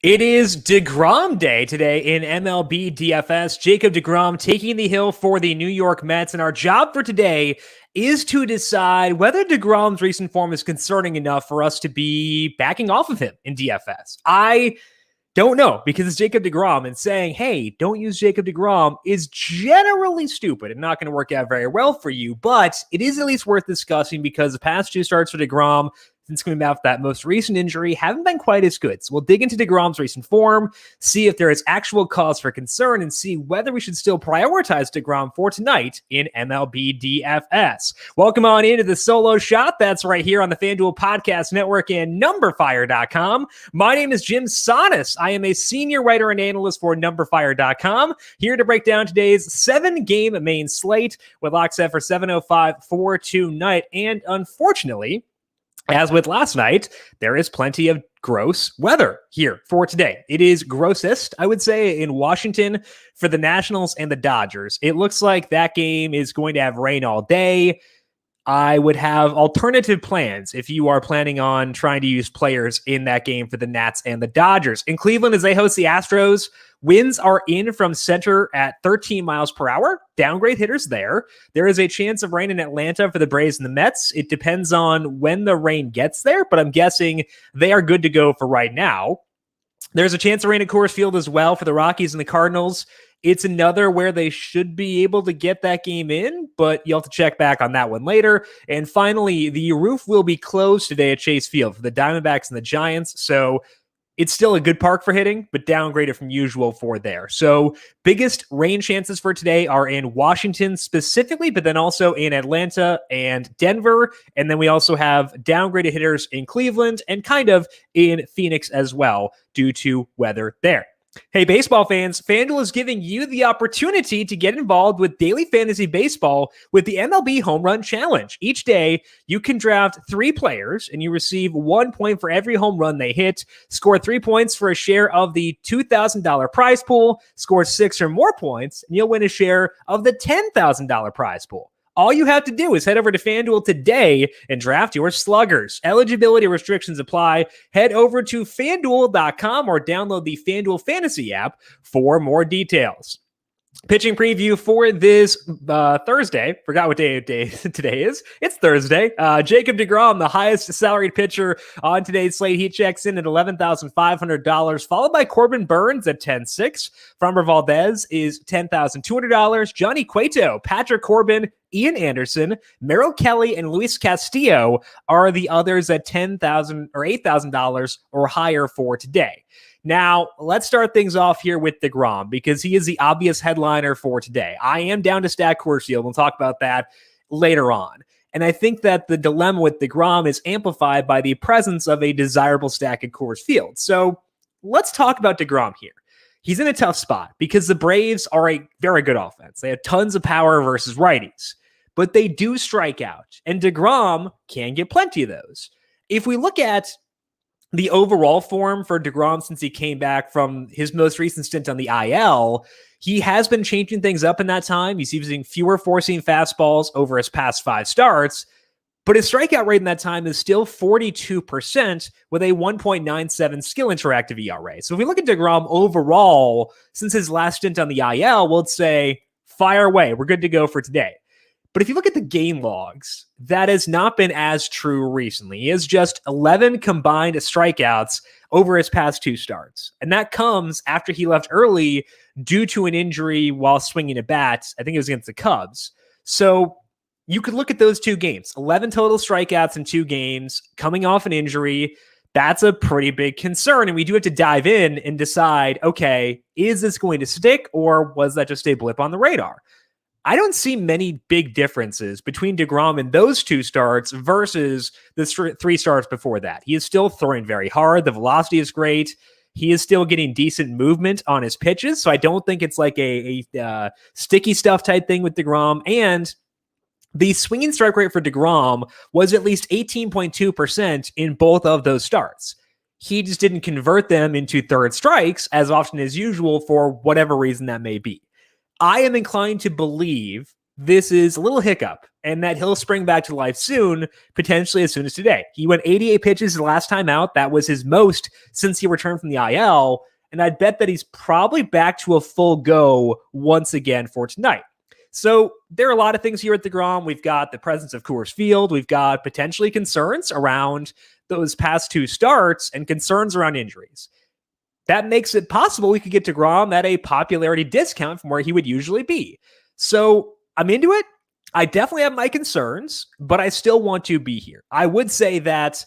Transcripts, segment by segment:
It is deGrom day today in MLB DFS. Jacob deGrom taking the hill for the New York Mets. And our job for today is to decide whether deGrom's recent form is concerning enough for us to be backing off of him in DFS. I don't know, because it's Jacob deGrom, and saying, hey, don't use Jacob deGrom is generally stupid and not going to work out very well for you. But it is at least worth discussing because the past two starts for deGrom, since coming back with that most recent injury, haven't been quite as good. So we'll dig into deGrom's recent form, see if there is actual cause for concern, and see whether we should still prioritize deGrom for tonight in MLB DFS. Welcome on into the solo shot. That's right here on the FanDuel Podcast Network and numberFire.com. My name is Jim Sonis. I am a senior writer and analyst for numberFire.com, here to break down today's 7-game main slate with locks set for 7:05 for tonight. And unfortunately, as with last night, there is plenty of gross weather here for today. It is grossest, I would say, in Washington for the Nationals and the Dodgers. It looks like that game is going to have rain all day. I would have alternative plans if you are planning on trying to use players in that game for the Nats and the Dodgers. In Cleveland, as they host the Astros, winds are in from center at 13 miles per hour. Downgrade hitters there. There is a chance of rain in Atlanta for the Braves and the Mets. It depends on when the rain gets there, but I'm guessing they are good to go for right now. There's a chance of rain at Coors Field as well for the Rockies and the Cardinals. It's another where they should be able to get that game in, but you'll have to check back on that one later. And finally, the roof will be closed today at Chase Field for the Diamondbacks and the Giants. So it's still a good park for hitting, but downgraded from usual for there. So biggest rain chances for today are in Washington specifically, but then also in Atlanta and Denver. And then we also have downgraded hitters in Cleveland and kind of in Phoenix as well due to weather there. Hey, baseball fans, FanDuel is giving you the opportunity to get involved with daily fantasy baseball with the MLB Home Run Challenge. Each day, you can draft 3 players, and you receive 1 point for every home run they hit. Score 3 points for a share of the $2,000 prize pool. Score 6 or more points, and you'll win a share of the $10,000 prize pool. All you have to do is head over to FanDuel today and draft your sluggers. Eligibility restrictions apply. Head over to FanDuel.com or download the FanDuel Fantasy app for more details. Pitching preview for this Thursday. Forgot what day today is. It's Thursday. Jacob deGrom, the highest salaried pitcher on today's slate. He checks in at $11,500, followed by Corbin Burns at $10,600. Framber Valdez is $10,200. Johnny Cueto, Patrick Corbin, Ian Anderson, Merrill Kelly, and Luis Castillo are the others at $10,000 or $8,000 or higher for today. Now, let's start things off here with deGrom because he is the obvious headliner for today. I am down to stack Coors Field. We'll talk about that later on. And I think that the dilemma with deGrom is amplified by the presence of a desirable stack at Coors Field. So let's talk about deGrom here. He's in a tough spot because the Braves are a very good offense. They have tons of power versus righties, but they do strike out, and deGrom can get plenty of those. If we look at the overall form for deGrom since he came back from his most recent stint on the IL, he has been changing things up in that time. He's using fewer four-seam fastballs over his past 5 starts, but his strikeout rate in that time is still 42% with a 1.97 skill interactive ERA. So if we look at deGrom overall, since his last stint on the IL, we'll say, fire away. We're good to go for today. But if you look at the game logs, that has not been as true recently. He has just 11 combined strikeouts over his past 2 starts. And that comes after he left early due to an injury while swinging a bat. I think it was against the Cubs. So you could look at those 2 games, 11 total strikeouts in 2 games, coming off an injury. That's a pretty big concern. And we do have to dive in and decide, okay, is this going to stick or was that just a blip on the radar? I don't see many big differences between deGrom and those 2 starts versus the 3 starts before that. He is still throwing very hard. The velocity is great. He is still getting decent movement on his pitches. So I don't think it's like a sticky stuff type thing with deGrom. And the swinging strike rate for deGrom was at least 18.2% in both of those starts. He just didn't convert them into third strikes as often as usual for whatever reason that may be. I am inclined to believe this is a little hiccup and that he'll spring back to life soon, potentially as soon as today. He went 88 pitches the last time out. That was his most since he returned from the IL. And I'd bet that he's probably back to a full go once again for tonight. So there are a lot of things here at deGrom. We've got the presence of Coors Field. We've got potentially concerns around those past two starts and concerns around injuries. That makes it possible we could get deGrom at a popularity discount from where he would usually be. So I'm into it. I definitely have my concerns, but I still want to be here. I would say that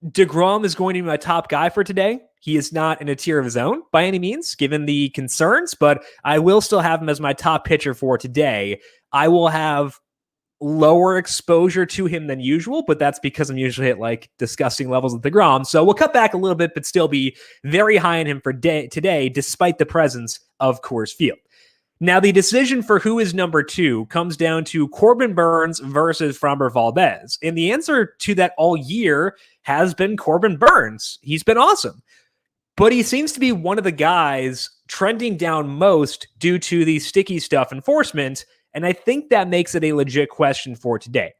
deGrom is going to be my top guy for today. He is not in a tier of his own by any means, given the concerns, but I will still have him as my top pitcher for today. I will have lower exposure to him than usual, but that's because I'm usually at like disgusting levels with deGrom. So we'll cut back a little bit, but still be very high on him for today, despite the presence of Coors Field. Now, the decision for who is number 2 comes down to Corbin Burnes versus Framber Valdez. And the answer to that all year has been Corbin Burnes. He's been awesome. But he seems to be one of the guys trending down most due to the sticky stuff enforcement. And I think that makes it a legit question for today.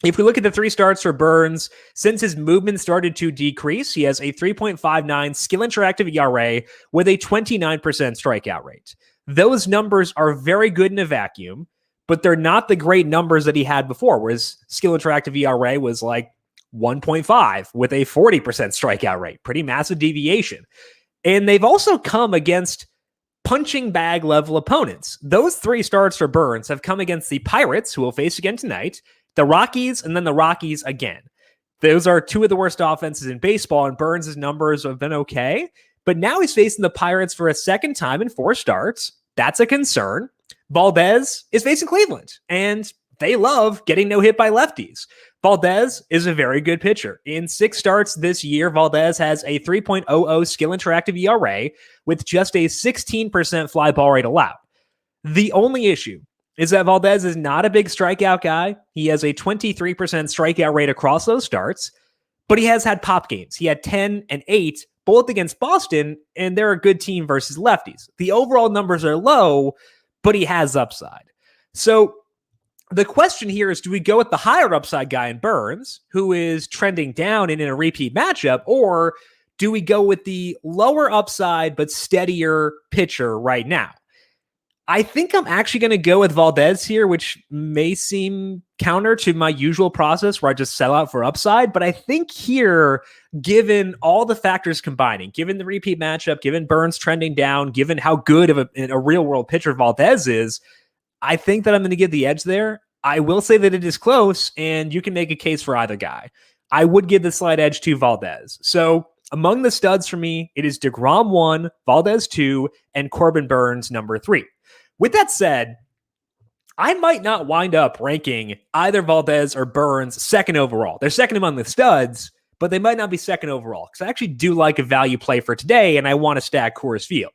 If we look at the 3 starts for Burnes, since his movement started to decrease, he has a 3.59 skill interactive ERA with a 29% strikeout rate. Those numbers are very good in a vacuum, but they're not the great numbers that he had before, whereas skill interactive ERA was like 1.5 with a 40% strikeout rate. Pretty massive deviation. And they've also come against punching bag level opponents. Those 3 starts for Burnes have come against the Pirates, who will face again tonight, the Rockies, and then the Rockies again. Those are 2 of the worst offenses in baseball, and Burnes' numbers have been okay. But now he's facing the Pirates for a second time in 4 starts. That's a concern. Valdez is facing Cleveland, and they love getting no hit by lefties. Valdez is a very good pitcher. In 6 starts this year, Valdez has a 3.00 skill interactive ERA with just a 16% fly ball rate allowed. The only issue is that Valdez is not a big strikeout guy. He has a 23% strikeout rate across those starts, but he has had pop games. He had 10 and 8, both against Boston, and they're a good team versus lefties. The overall numbers are low, but he has upside. So the question here is, do we go with the higher upside guy in Burnes, who is trending down and in a repeat matchup, or do we go with the lower upside but steadier pitcher right now? I think I'm actually going to go with Valdez here, which may seem counter to my usual process where I just sell out for upside. But I think here, given all the factors combining, given the repeat matchup, given Burnes trending down, given how good of a real world pitcher Valdez is, I think that I'm going to get the edge there. I will say that it is close, and you can make a case for either guy. I would give the slight edge to Valdez. So among the studs for me, it is deGrom 1, Valdez 2, and Corbin Burnes number 3. With that said, I might not wind up ranking either Valdez or Burnes second overall. They're second among the studs, but they might not be second overall because I actually do like a value play for today, and I want to stack Coors Field.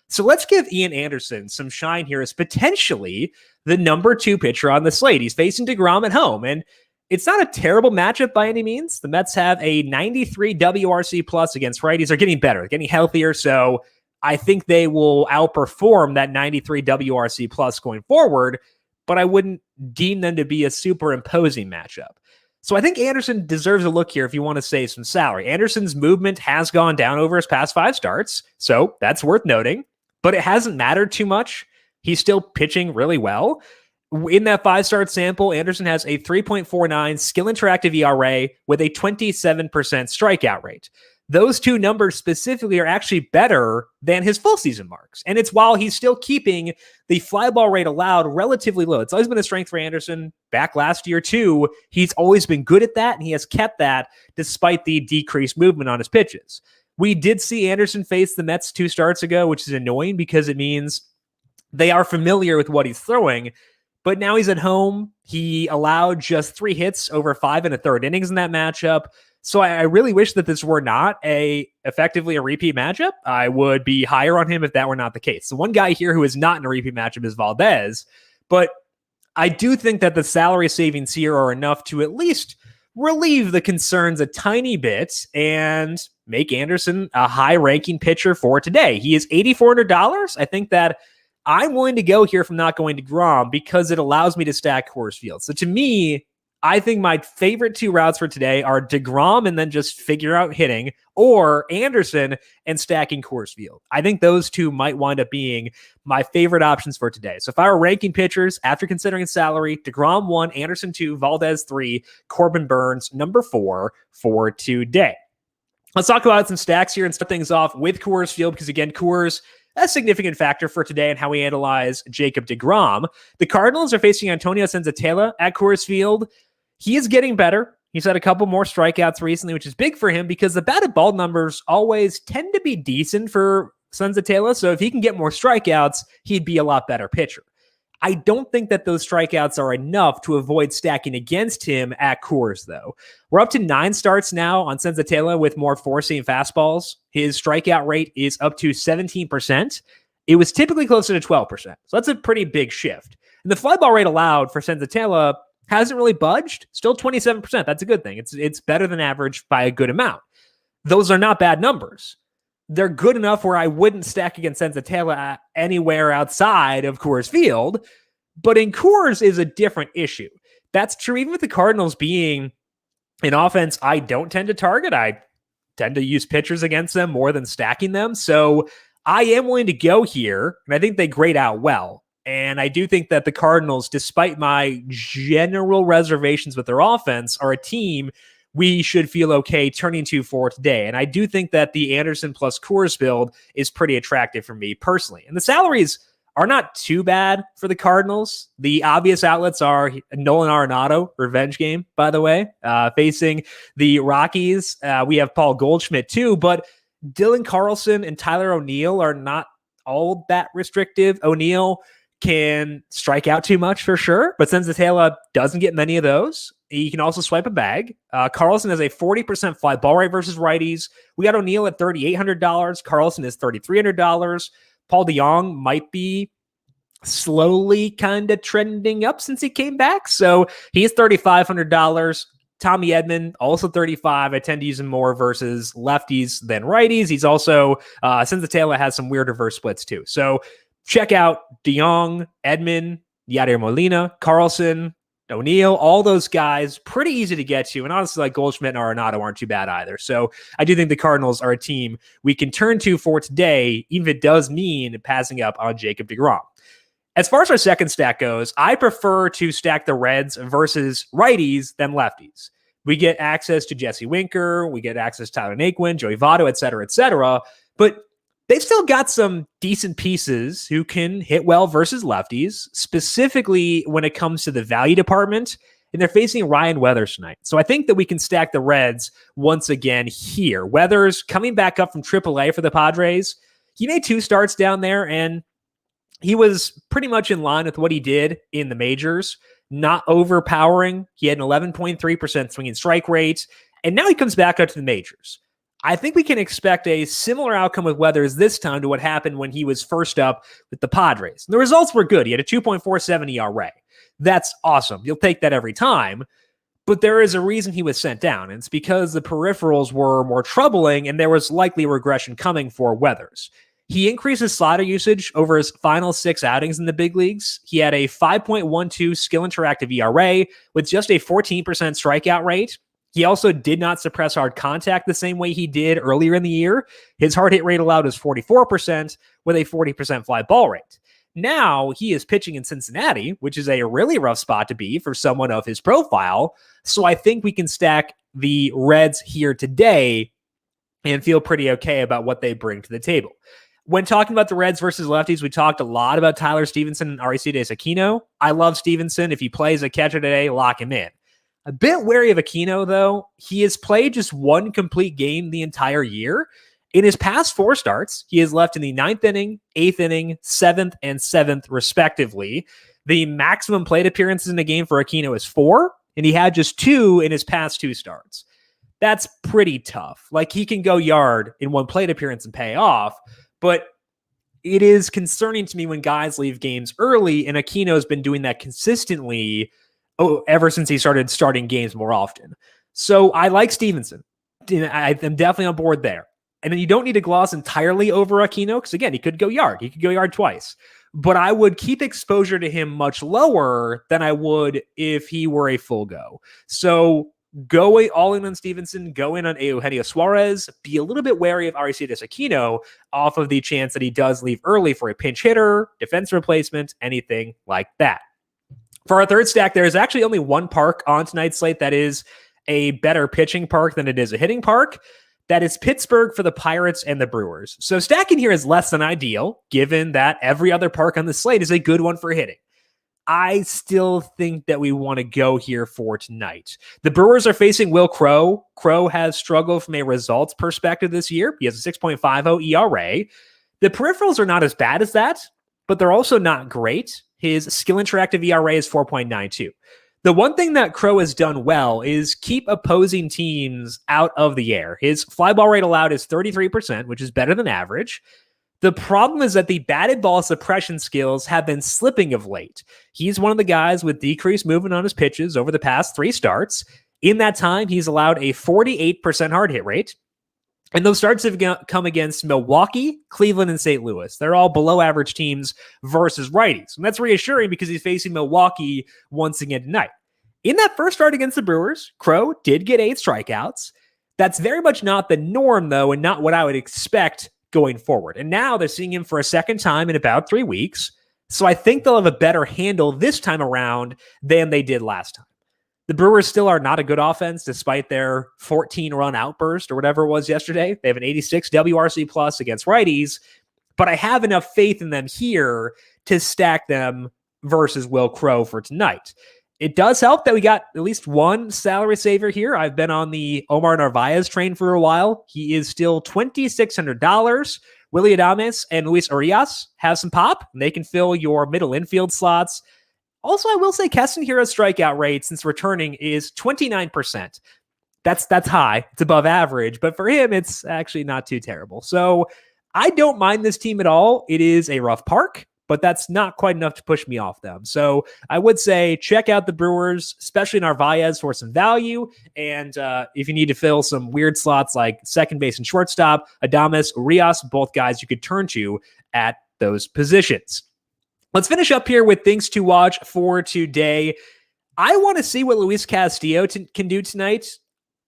So let's give Ian Anderson some shine here as potentially the number 2 pitcher on the slate. He's facing deGrom at home, and it's not a terrible matchup by any means. The Mets have a 93 WRC plus against righties. They're getting better, getting healthier, so I think they will outperform that 93 WRC plus going forward, but I wouldn't deem them to be a super imposing matchup. So I think Anderson deserves a look here if you want to save some salary. Anderson's movement has gone down over his past 5 starts, so that's worth noting, but it hasn't mattered too much. He's still pitching really well. In that 5-start sample, Anderson has a 3.49 skill interactive ERA with a 27% strikeout rate. Those 2 numbers specifically are actually better than his full season marks. And it's while he's still keeping the fly ball rate allowed relatively low. It's always been a strength for Anderson. Back last year, too, he's always been good at that, and he has kept that despite the decreased movement on his pitches. We did see Anderson face the Mets 2 starts ago, which is annoying because it means they are familiar with what he's throwing. But now he's at home. He allowed just 3 hits over 5 1/3 innings in that matchup. So I really wish that this were not effectively a repeat matchup. I would be higher on him if that were not the case. The one guy here who is not in a repeat matchup is Valdez, but I do think that the salary savings here are enough to at least relieve the concerns a tiny bit and make Anderson a high-ranking pitcher for today. He is $8,400. I think that I'm willing to go here from not going deGrom because it allows me to stack Coors Field. So to me, I think my favorite two routes for today are deGrom and then just figure out hitting, or Anderson and stacking Coors Field. I think those two might wind up being my favorite options for today. So if I were ranking pitchers after considering salary, deGrom 1, Anderson 2, Valdez 3, Corbin Burns number 4 for today. Let's talk about some stacks here and start things off with Coors Field because, again, Coors, a significant factor for today and how we analyze Jacob deGrom. The Cardinals are facing Antonio Senzatela at Coors Field. He is getting better. He's had a couple more strikeouts recently, which is big for him because the batted ball numbers always tend to be decent for Senzatela. So if he can get more strikeouts, he'd be a lot better pitcher. I don't think that those strikeouts are enough to avoid stacking against him at Coors, though. We're up to 9 starts now on Senzatela with more four-seam fastballs. His strikeout rate is up to 17%. It was typically closer to 12%. So that's a pretty big shift. And the fly ball rate allowed for Senzatela hasn't really budged. Still 27%. That's a good thing. It's better than average by a good amount. Those are not bad numbers. They're good enough where I wouldn't stack against Senzatela anywhere outside of Coors Field, but in Coors is a different issue. That's true even with the Cardinals being an offense I don't tend to target. I tend to use pitchers against them more than stacking them. So I am willing to go here, and I think they grade out well. And I do think that the Cardinals, despite my general reservations with their offense, are a team we should feel okay turning to for today. And I do think that the Anderson plus Coors build is pretty attractive for me personally. And the salaries are not too bad for the Cardinals. The obvious outlets are Nolan Arenado, revenge game, by the way, facing the Rockies. We have Paul Goldschmidt too, but Dylan Carlson and Tyler O'Neill are not all that restrictive. O'Neill can strike out too much for sure, but Senzatela doesn't get many of those. He can also swipe a bag. Carlson has a 40% fly ball rate versus righties. We got O'Neill at $3,800. Carlson is $3,300. Paul DeJong might be slowly kind of trending up since he came back. So he's $3,500. Tommy Edman, also 35. I tend to use him more versus lefties than righties. He's also, Senzatela has some weird reverse splits too. So check out DeJong, Edman, Yadier Molina, Carlson, O'Neill, all those guys, pretty easy to get to. And honestly, like Goldschmidt and Arenado aren't too bad either. So I do think the Cardinals are a team we can turn to for today, even if it does mean passing up on Jacob deGrom. As far as our second stack goes, I prefer to stack the Reds versus righties than lefties. We get access to Jesse Winker, we get access to Tyler Naquin, Joey Votto, et cetera, but they've still got some decent pieces who can hit well versus lefties, specifically when it comes to the value department, and they're facing Ryan Weathers tonight. So I think that we can stack the Reds once again here. Weathers coming back up from AAA for the Padres. He made 2 starts down there, and he was pretty much in line with what he did in the majors, not overpowering. He had an 11.3% swinging strike rate, and now he comes back up to the majors. I think we can expect a similar outcome with Weathers this time to what happened when he was first up with the Padres. And the results were good. He had a 2.47 ERA. That's awesome. You'll take that every time. But there is a reason he was sent down, and it's because the peripherals were more troubling, and there was likely regression coming for Weathers. He increased his slider usage over his final 6 outings in the big leagues. He had a 5.12 skill interactive ERA with just a 14% strikeout rate. He also did not suppress hard contact the same way he did earlier in the year. His hard hit rate allowed is 44% with a 40% fly ball rate. Now he is pitching in Cincinnati, which is a really rough spot to be for someone of his profile. So I think we can stack the Reds here today and feel pretty okay about what they bring to the table. When talking about the Reds versus lefties, we talked a lot about Tyler Stevenson and Aristides Aquino. I love Stevenson. If he plays a catcher today, lock him in. A bit wary of Aquino, though. He has played just 1 complete game the entire year. In his past 4 starts, he has left in the 9th inning, 8th inning, 7th, and 7th, respectively. The maximum plate appearances in a game for Aquino is 4, and he had just 2 in his past 2 starts. That's pretty tough. Like, he can go yard in 1 plate appearance and pay off, but it is concerning to me when guys leave games early, and Aquino's been doing that consistently ever since he started starting games more often. So I like Stevenson. I'm definitely on board there. And then you don't need to gloss entirely over Aquino because, again, he could go yard. He could go yard twice. but I would keep exposure to him much lower than I would if he were a full go. So go all in on Stevenson, go in on Eugenio Suarez, be a little bit wary of Aristides Aquino off of the chance that he does leave early for a pinch hitter, defense replacement, anything like that. For our third stack, there is actually only one park on tonight's slate that is a better pitching park than it is a hitting park. That is Pittsburgh for the Pirates and the Brewers. So stacking here is less than ideal, given that every other park on the slate is a good one for hitting. I still think that we want to go here for tonight. The Brewers are facing Will Crowe. Crowe has struggled from a results perspective this year. He has a 6.50 ERA. The peripherals are not as bad as that, but they're also not great. His skill interactive ERA is 4.92. The one thing that Crowe has done well is keep opposing teams out of the air. His fly ball rate allowed is 33%, which is better than average. The problem is that the batted ball suppression skills have been slipping of late. He's one of the guys with decreased movement on his pitches over the past 3 starts. In that time, he's allowed a 48% hard hit rate. And those starts have come against Milwaukee, Cleveland, and St. Louis. They're all below average teams versus righties. And that's reassuring because he's facing Milwaukee once again tonight. In that first start against the Brewers, Crowe did get 8 strikeouts. That's very much not the norm, though, and not what I would expect going forward. And now they're seeing him for a second time in about 3 weeks. So I think they'll have a better handle this time around than they did last time. The Brewers still are not a good offense despite their 14-run outburst or whatever it was yesterday. They have an 86 WRC plus against righties, but I have enough faith in them here to stack them versus Will Crowe for tonight. It does help that we got at least one salary saver here. I've been on the Omar Narvaez train for a while. He is still $2,600. Willy Adames and Luis Urias have some pop, and they can fill your middle infield slots. Also, I will say Keston Hiura's strikeout rate since returning is 29%. That's high. It's above average, but for him, it's actually not too terrible. So I don't mind this team at all. It is a rough park, but that's not quite enough to push me off them. So I would say check out the Brewers, especially Narvaez, for some value. And if you need to fill some weird slots like second base and shortstop, Adames, Urias, both guys you could turn to at those positions. Let's finish up here with things to watch for today. I want to see what Luis Castillo can do tonight.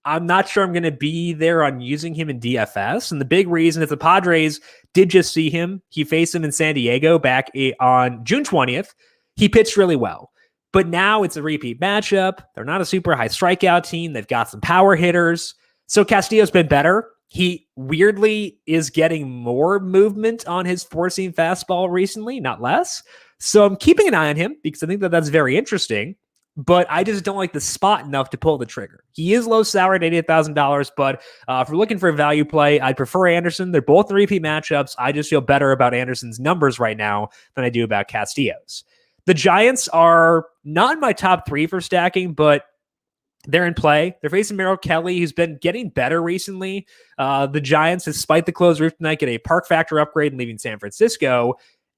I'm not sure I'm going to be there on using him in DFS. And the big reason is the Padres did just see him. He faced him in San Diego back on June 20th. He pitched really well. But now it's a repeat matchup. They're not a super high strikeout team. They've got some power hitters. So Castillo's been better. He weirdly is getting more movement on his four-seam fastball recently, not less. So I'm keeping an eye on him because I think that that's very interesting, but I just don't like the spot enough to pull the trigger. He is low salaried at $88,000, but if we're looking for a value play, I'd prefer Anderson. They're both repeat matchups. I just feel better about Anderson's numbers right now than I do about Castillo's. The Giants are not in my top 3 for stacking, but they're in play. They're facing Merrill Kelly, who's been getting better recently. The Giants, despite the closed roof tonight, get a park factor upgrade and leaving San Francisco.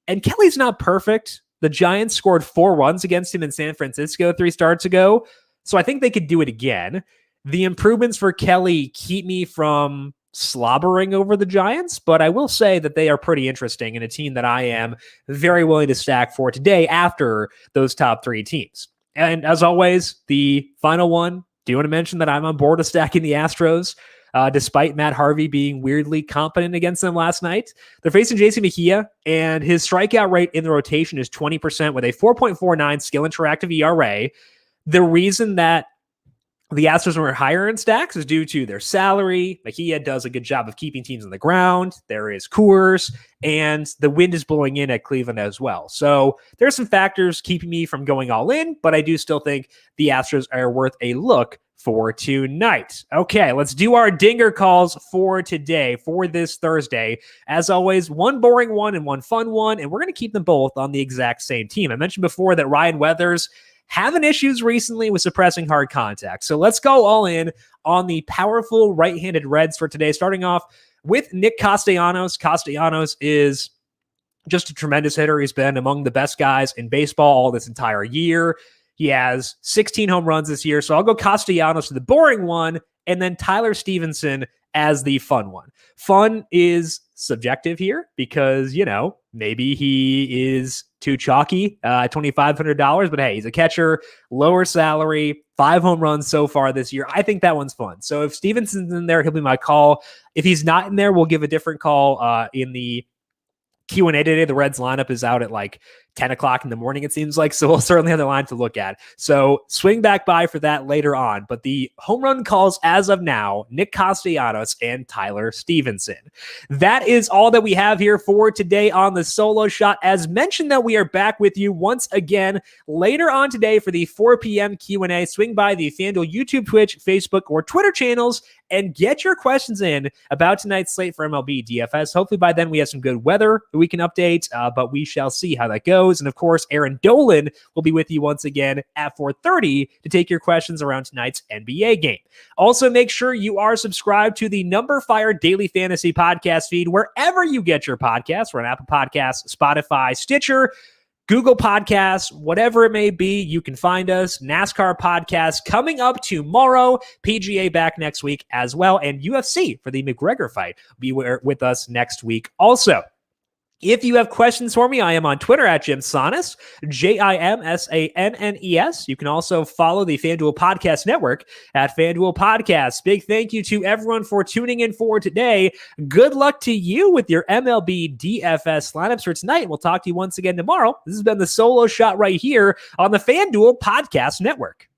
And Kelly's not perfect. The Giants scored 4 runs against him in San Francisco 3 starts ago. So I think they could do it again. The improvements for Kelly keep me from slobbering over the Giants, but I will say that they are pretty interesting and a team that I am very willing to stack for today after those top 3 teams. And as always, the final one, do you want to mention that I'm on board with stacking the Astros, despite Matt Harvey being weirdly competent against them last night? They're facing JC Mejia, and his strikeout rate in the rotation is 20% with a 4.49 skill interactive ERA. The reason that the Astros were higher in stacks is due to their salary. Mejia does a good job of keeping teams on the ground. There is Coors, and the wind is blowing in at Cleveland as well. So there's some factors keeping me from going all in, but I do still think the Astros are worth a look for tonight. Okay, let's do our dinger calls for today, for this Thursday. As always, one boring one and one fun one, and we're going to keep them both on the exact same team. I mentioned before that Ryan Weathers having issues recently with suppressing hard contact. So let's go all in on the powerful right-handed Reds for today, starting off with Nick Castellanos. Castellanos is just a tremendous hitter. He's been among the best guys in baseball all this entire year. He has 16 home runs this year. So I'll go Castellanos to the boring one, and then Tyler Stevenson as the fun one. Fun is subjective here because, maybe he is too chalky at $2,500, but hey, he's a catcher, lower salary, 5 home runs so far this year. I think that one's fun. So if Stevenson's in there, he'll be my call. If he's not in there, we'll give a different call in the Q&A today. The Reds lineup is out at like 10 o'clock in the morning, it seems like. So we'll certainly have the line to look at. So swing back by for that later on. But the home run calls as of now, Nick Castellanos and Tyler Stevenson. That is all that we have here for today on the Solo Shot. As mentioned, that we are back with you once again later on today for the 4 p.m. Q&A. Swing by the FanDuel YouTube, Twitch, Facebook, or Twitter channels and get your questions in about tonight's slate for MLB DFS. Hopefully by then we have some good weather that we can update, but we shall see how that goes. And of course, Aaron Dolan will be with you once again at 4:30 to take your questions around tonight's NBA game. Also, make sure you are subscribed to the numberFire Daily Fantasy Podcast feed wherever you get your podcasts. We're on Apple Podcasts, Spotify, Stitcher, Google Podcasts, whatever it may be, you can find us. NASCAR podcast coming up tomorrow. PGA back next week as well. And UFC for the McGregor fight will be with us next week also. If you have questions for me, I am on Twitter at Jim Sannes, JimSannes. You can also follow the FanDuel Podcast Network at FanDuel Podcasts. Big thank you to everyone for tuning in for today. Good luck to you with your MLB DFS lineups for tonight. We'll talk to you once again tomorrow. This has been the Solo Shot right here on the FanDuel Podcast Network.